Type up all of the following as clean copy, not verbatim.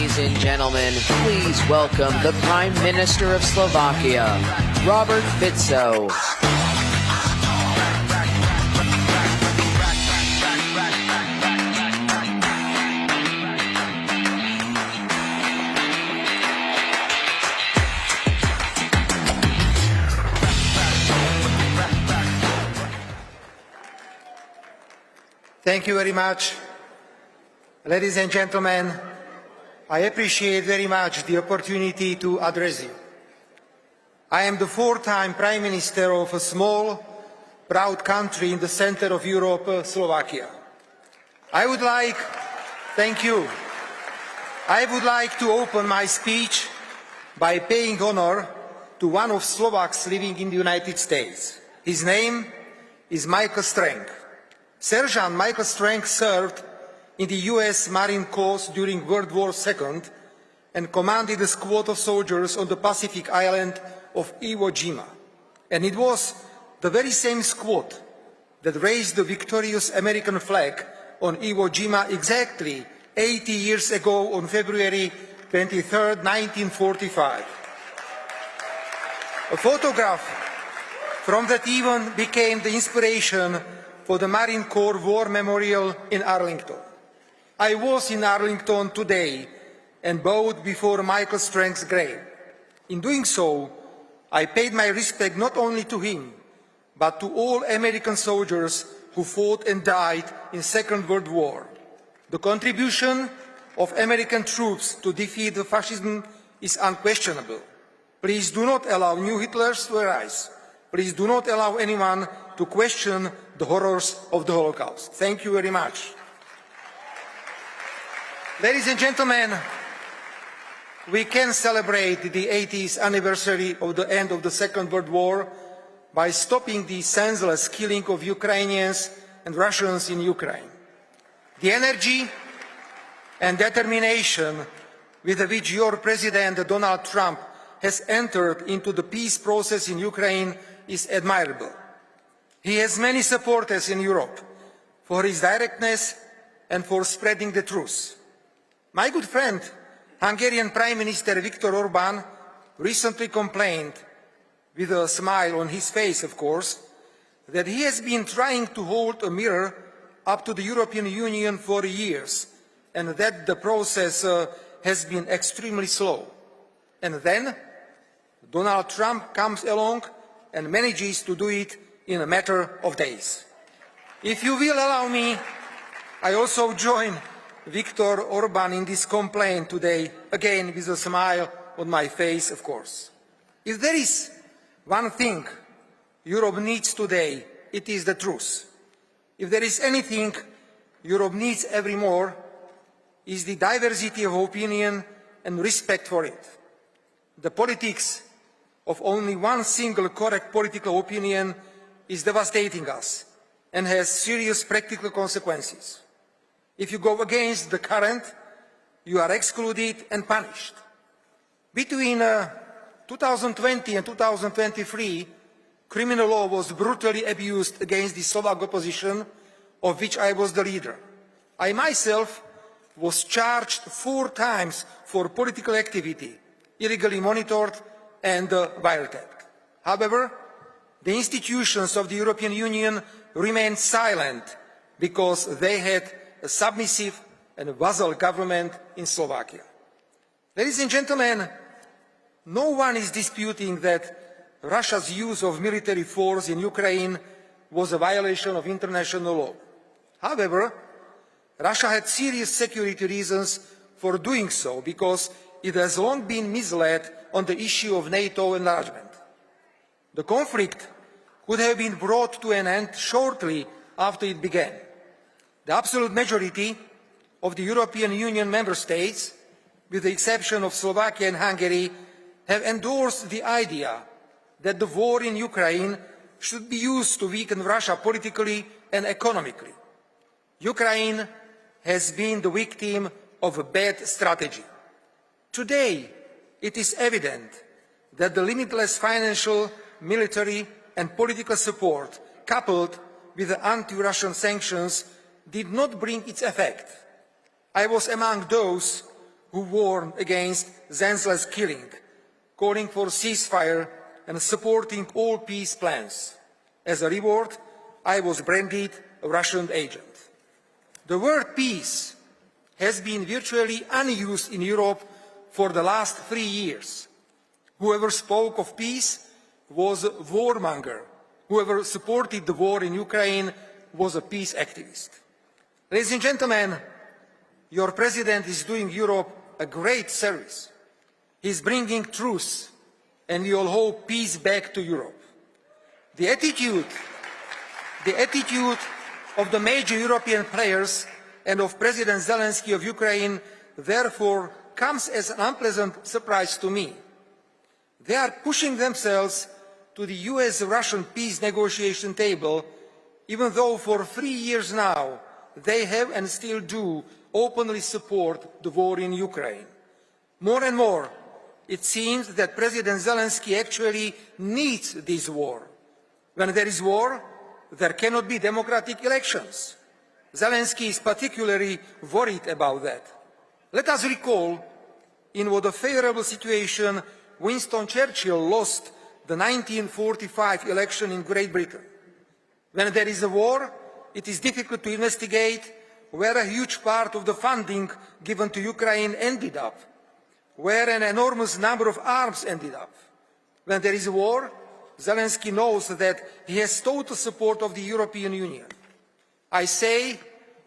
Ladies and gentlemen, please welcome the Prime Minister of Slovakia, Robert Fico. Thank you very much. Ladies and gentlemen, I appreciate very much the opportunity to address you. I am the fourth-time Prime Minister of a small, proud country in the center of Europe, Slovakia. I would like to open my speech by paying honor to one of Slovaks living in the United States. His name is Michael Strang. Sergeant Michael Strang served in the US Marine Corps during World War II and commanded a squad of soldiers on the Pacific island of Iwo Jima. And it was the very same squad that raised the victorious American flag on Iwo Jima exactly 80 years ago on February 23, 1945. A photograph from that event became the inspiration for the Marine Corps War Memorial in Arlington. I was in Arlington today and bowed before Michael Strang's grave. In doing so, I paid my respect not only to him, but to all American soldiers who fought and died in the Second World War. The contribution of American troops to defeat fascism is unquestionable. Please do not allow new Hitlers to arise. Please do not allow anyone to question the horrors of the Holocaust. Thank you very much. Ladies and gentlemen, we can celebrate the 80th anniversary of the end of the Second World War by stopping the senseless killing of Ukrainians and Russians in Ukraine. The energy and determination with which your President Donald Trump has entered into the peace process in Ukraine is admirable. He has many supporters in Europe for his directness and for spreading the truth. My good friend, Hungarian Prime Minister Viktor Orbán, recently complained, with a smile on his face of course, that he has been trying to hold a mirror up to the European Union for years and that the process has been extremely slow. And then Donald Trump comes along and manages to do it in a matter of days. If you will allow me, I also join Viktor Orbán in this complaint today, again with a smile on my face, of course. If there is one thing Europe needs today, it is the truth. If there is anything Europe needs ever more, is the diversity of opinion and respect for it. The politics of only one single correct political opinion is devastating us and has serious practical consequences. If you go against the current, you are excluded and punished. Between 2020 and 2023, criminal law was brutally abused against the Slovak opposition, of which I was the leader. I myself was charged 4 times for political activity, illegally monitored and wiretapped. However, the institutions of the European Union remained silent because they had a submissive and vassal government in Slovakia. Ladies and gentlemen, no one is disputing that Russia's use of military force in Ukraine was a violation of international law. However, Russia had serious security reasons for doing so because it has long been misled on the issue of NATO enlargement. The conflict could have been brought to an end shortly after it began. The absolute majority of the European Union member states, with the exception of Slovakia and Hungary, have endorsed the idea that the war in Ukraine should be used to weaken Russia politically and economically. Ukraine has been the victim of a bad strategy. Today, it is evident that the limitless financial, military and political support, coupled with the anti-Russian sanctions, did not bring its effect. I was among those who warned against senseless killing, calling for ceasefire and supporting all peace plans. As a reward, I was branded a Russian agent. The word peace has been virtually unused in Europe for the last 3 years. Whoever spoke of peace was a warmonger. Whoever supported the war in Ukraine was a peace activist. Ladies and gentlemen, your president is doing Europe a great service. He is bringing truth, and we all hope peace back to Europe. The attitude of the major European players and of President Zelensky of Ukraine, therefore, comes as an unpleasant surprise to me. They are pushing themselves to the US-Russian peace negotiation table, even though for 3 years now they have and still do openly support the war in Ukraine. More and more, it seems that President Zelensky actually needs this war. When there is war, there cannot be democratic elections. Zelensky is particularly worried about that. Let us recall in what a favourable situation Winston Churchill lost the 1945 election in Great Britain. When there is a war, it is difficult to investigate where a huge part of the funding given to Ukraine ended up, where an enormous number of arms ended up. When there is a war, Zelensky knows that he has total support of the European Union. I say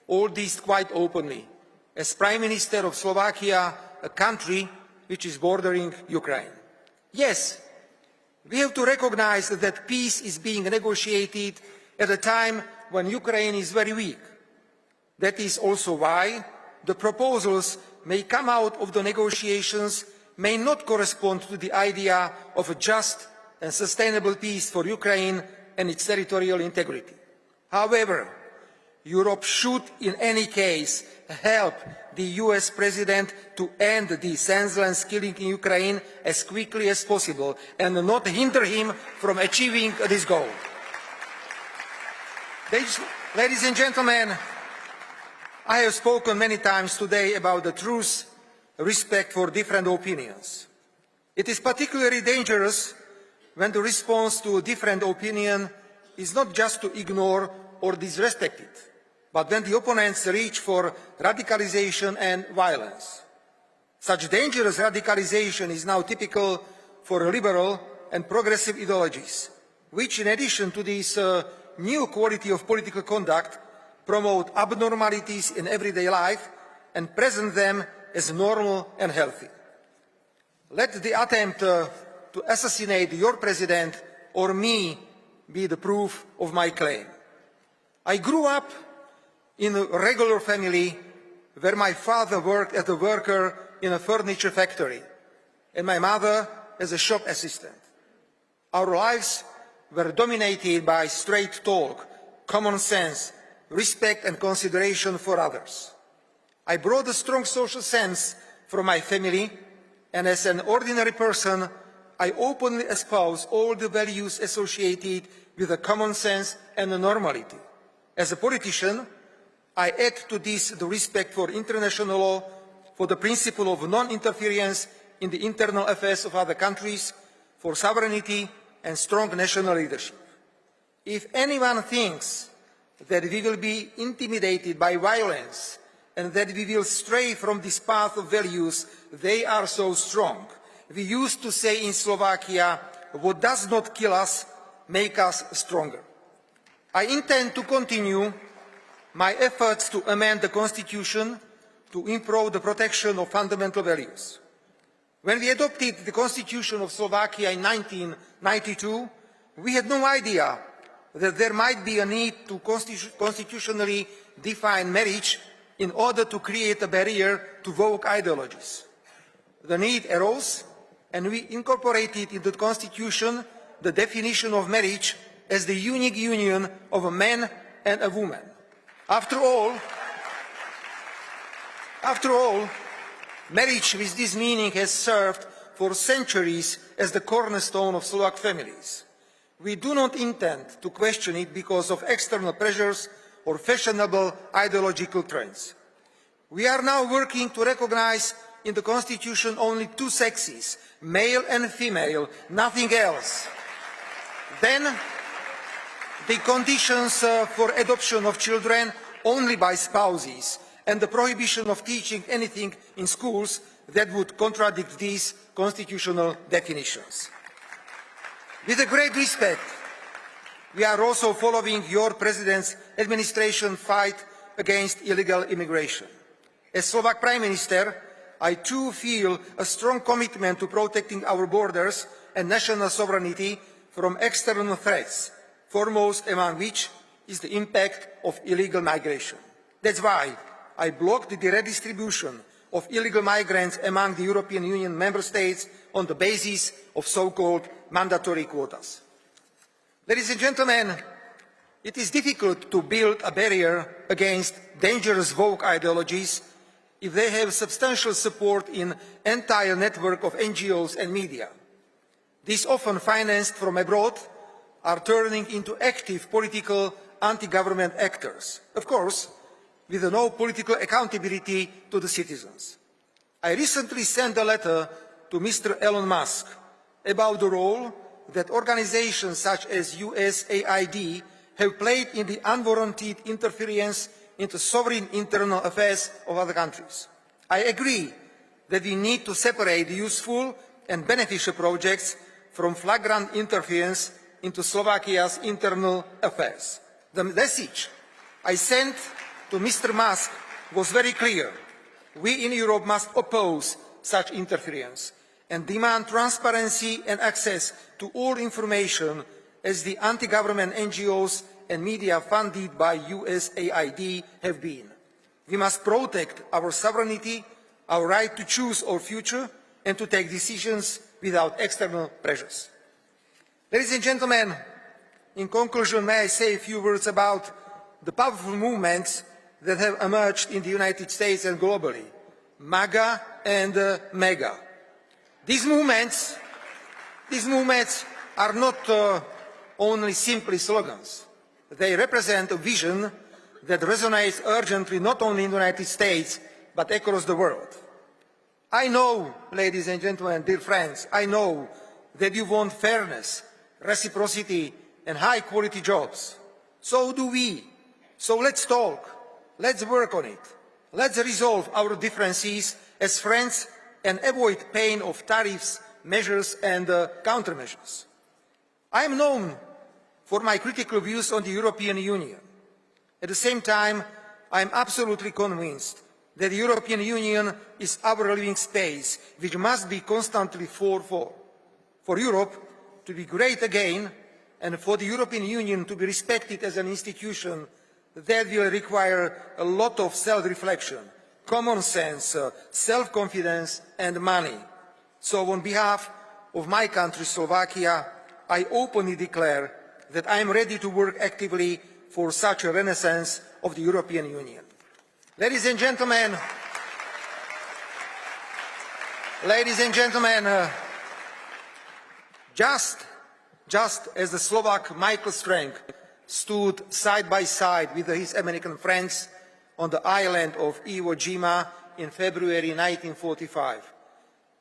all this quite openly, as Prime Minister of Slovakia, a country which is bordering Ukraine. Yes, we have to recognise that peace is being negotiated at a time when Ukraine is very weak. That is also why the proposals may come out of the negotiations may not correspond to the idea of a just and sustainable peace for Ukraine and its territorial integrity. However, Europe should in any case help the US President to end the senseless killing in Ukraine as quickly as possible and not hinder him from achieving this goal. Ladies and gentlemen, I have spoken many times today about the truth, respect for different opinions. It is particularly dangerous when the response to a different opinion is not just to ignore or disrespect it, but when the opponents reach for radicalization and violence. Such dangerous radicalization is now typical for liberal and progressive ideologies, which in addition to this new quality of political conduct promote abnormalities in everyday life and present them as normal and healthy. Let the attempt to assassinate your president or me be the proof of my claim. I grew up in a regular family where my father worked as a worker in a furniture factory and my mother as a shop assistant. Our lives were dominated by straight talk, common sense, respect and consideration for others. I brought a strong social sense from my family, and as an ordinary person, I openly espouse all the values associated with a common sense and a normality. As a politician, I add to this the respect for international law, for the principle of non-interference in the internal affairs of other countries, for sovereignty and strong national leadership. If anyone thinks that we will be intimidated by violence and that we will stray from this path of values, they are so strong. We used to say in Slovakia, what does not kill us, makes us stronger. I intend to continue my efforts to amend the Constitution to improve the protection of fundamental values. When we adopted the Constitution of Slovakia in 1992, we had no idea that there might be a need to constitutionally define marriage in order to create a barrier to woke ideologies. The need arose, and we incorporated into the Constitution the definition of marriage as the unique union of a man and a woman. After all, marriage with this meaning has served for centuries as the cornerstone of Slovak families. We do not intend to question it because of external pressures or fashionable ideological trends. We are now working to recognise in the Constitution only two sexes, male and female, nothing else. Then the conditions for adoption of children only by spouses, and the prohibition of teaching anything in schools that would contradict these constitutional definitions. With a great respect, we are also following your President's administration fight against illegal immigration. As Slovak Prime Minister, I too feel a strong commitment to protecting our borders and national sovereignty from external threats, foremost among which is the impact of illegal migration. That's why I blocked the redistribution of illegal migrants among the European Union member states on the basis of so-called mandatory quotas. Ladies and gentlemen, it is difficult to build a barrier against dangerous woke ideologies if they have substantial support in an entire network of NGOs and media. These, often financed from abroad, are turning into active political anti-government actors, of course, with no political accountability to the citizens. I recently sent a letter to Mr. Elon Musk about the role that organizations such as USAID have played in the unwarranted interference into sovereign internal affairs of other countries. I agree that we need to separate useful and beneficial projects from flagrant interference into Slovakia's internal affairs. The message I sent to Mr. Musk was very clear. We in Europe must oppose such interference and demand transparency and access to all information as the anti-government NGOs and media funded by USAID have been. We must protect our sovereignty, our right to choose our future and to take decisions without external pressures. Ladies and gentlemen, in conclusion, may I say a few words about the powerful movements that have emerged in the United States and globally, MAGA and MEGA. These movements are not only simply slogans. They represent a vision that resonates urgently not only in the United States, but across the world. I know, ladies and gentlemen, dear friends, I know that you want fairness, reciprocity, and high-quality jobs. So do we. So let's talk. Let's work on it. Let's resolve our differences as friends and avoid pain of tariffs, measures, and countermeasures. I am known for my critical views on the European Union. At the same time, I am absolutely convinced that the European Union is our living space, which must be constantly fought for. For Europe to be great again, and for the European Union to be respected as an institution, that will require a lot of self-reflection, common sense, self-confidence, and money. So on behalf of my country, Slovakia, I openly declare that I am ready to work actively for such a renaissance of the European Union. Ladies and gentlemen, just as the Slovak Michael Strank stood side by side with his American friends on the island of Iwo Jima in February 1945,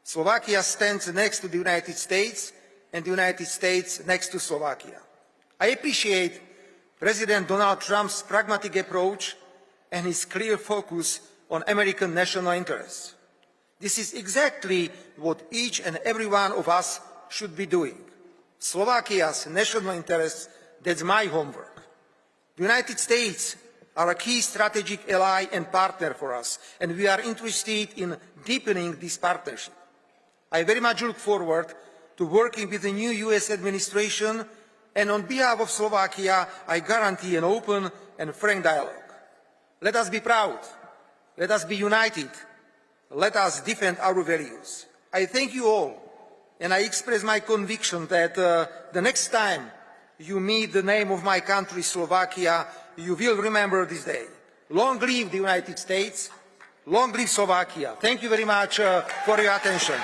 Slovakia stands next to the United States and the United States next to Slovakia. I appreciate President Donald Trump's pragmatic approach and his clear focus on American national interests. This is exactly what each and every one of us should be doing. Slovakia's national interests, that's my homework. The United States are a key strategic ally and partner for us, and we are interested in deepening this partnership. I very much look forward to working with the new US administration, and on behalf of Slovakia, I guarantee an open and frank dialogue. Let us be proud. Let us be united. Let us defend our values. I thank you all, and I express my conviction that the next time you meet the name of my country, Slovakia, you will remember this day. Long live the United States. Long live Slovakia. Thank you very much for your attention.